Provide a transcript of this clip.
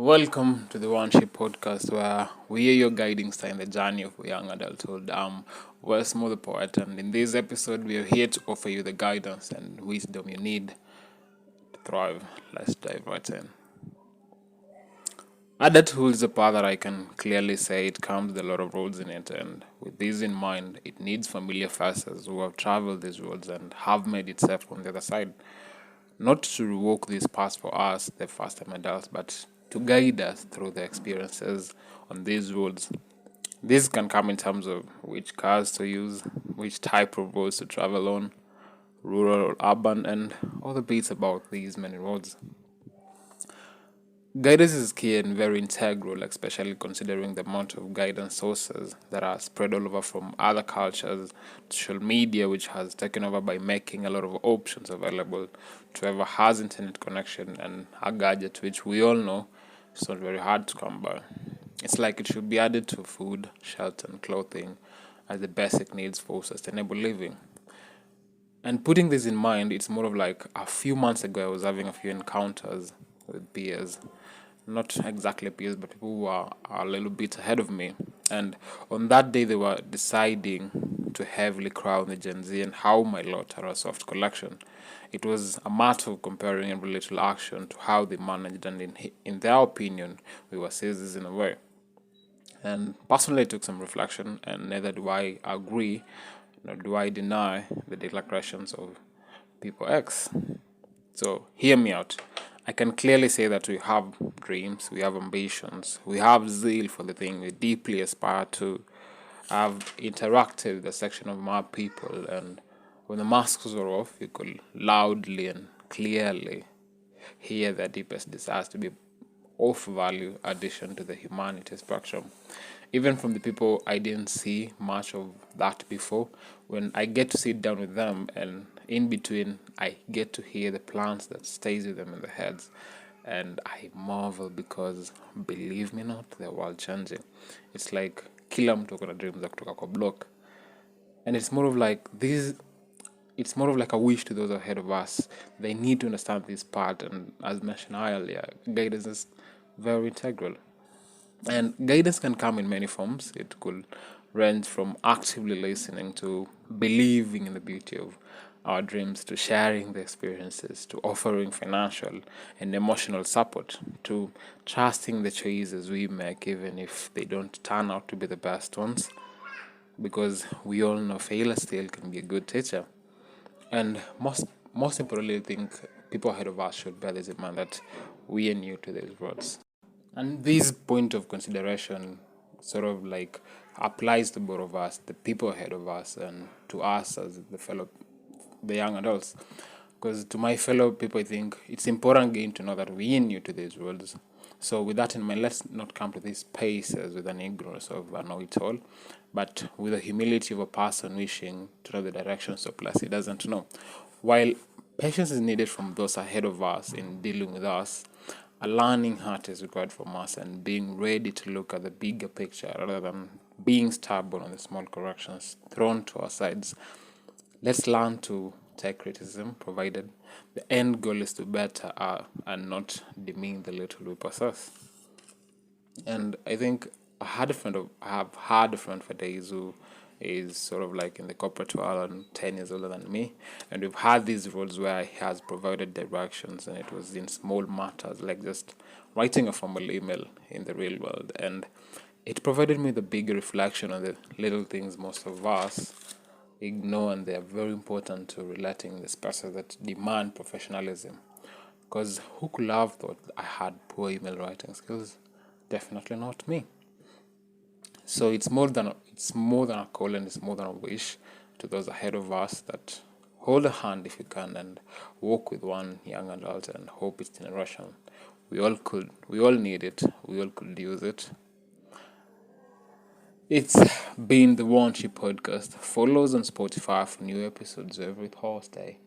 Welcome to the One Ship podcast, where we are your guiding star in the journey of young adulthood. I'm Wes the Poet, and in this episode, we are here to offer you the guidance and wisdom you need to thrive. Let's dive right in. Adulthood is a path that I can clearly say it comes with a lot of roads in it, and with this in mind, it needs familiar faces who have traveled these roads and have made it safe on the other side. Not to walk this path for us, the first time adults, but to guide us through the experiences on these roads. This can come in terms of which cars to use, which type of roads to travel on, rural or urban, and all the bits about these many roads. Guidance is key and very integral, especially considering the amount of guidance sources that are spread all over from other cultures, social media, which has taken over by making a lot of options available to whoever has internet connection and a gadget, which we all know it's not very hard to come by. It's like it should be added to food, shelter, and clothing as the basic needs for sustainable living. And putting this in mind, it's more of like a few months ago, I was having a few encounters with peers. Not exactly peers, but people who are a little bit ahead of me. And on that day, they were deciding to heavily crown the Gen Z and how my lot are a soft collection. It was a matter of comparing every little action to how they managed, and in their opinion, we were sisters in a way. And personally, I took some reflection, and neither do I agree nor do I deny the declarations of people X. So, hear me out. I can clearly say that we have dreams, we have ambitions, we have zeal for the thing we deeply aspire to. I've interacted with a section of my people, and when the masks were off, you could loudly and clearly hear their deepest desires to be of value addition to the humanity spectrum. Even from the people I didn't see much of that before, when I get to sit down with them and in between I get to hear the plans that stays with them in their heads, and I marvel because believe me not, they're world changing. It's like kila mtu kuna dreams za kutoka kwa block, and it's more of like a wish to those ahead of us. They need to understand this part, and as mentioned earlier, guidance is very integral. And guidance can come in many forms. It could range from actively listening to believing in the beauty of our dreams, to sharing the experiences, to offering financial and emotional support, to trusting the choices we make, even if they don't turn out to be the best ones. Because we all know failure still can be a good teacher. And most importantly, I think people ahead of us should bear this in mind that we are new to these roads. And this point of consideration sort of like applies to both of us, the people ahead of us, and to us as the young adults. Because to my fellow people, I think it's important again to know that we are new to these worlds. So with that in mind, let's not come to these spaces with an ignorance of a know-it-all, but with the humility of a person wishing to know the directions of place he doesn't know. While patience is needed from those ahead of us in dealing with us, a learning heart is required from us, and being ready to look at the bigger picture rather than being stubborn on the small corrections thrown to our sides. Let's learn to take criticism, provided the end goal is to better and not demean the little we possess. And I think I have had a friend for days who is sort of like in the corporate world and 10 years older than me. And we've had these roles where he has provided directions, and it was in small matters like just writing a formal email in the real world. And it provided me the big reflection on the little things most of us ignore, and they are very important to relating the spaces that demand professionalism. Because who could have thought I had poor email writing skills? Definitely not me. So it's more than a call, and it's more than a wish to those ahead of us that hold a hand if you can and walk with one young adult and hope it's generation. We all need it, we all could use it. It's been the One Ship podcast. Follow us on Spotify for new episodes every Thursday.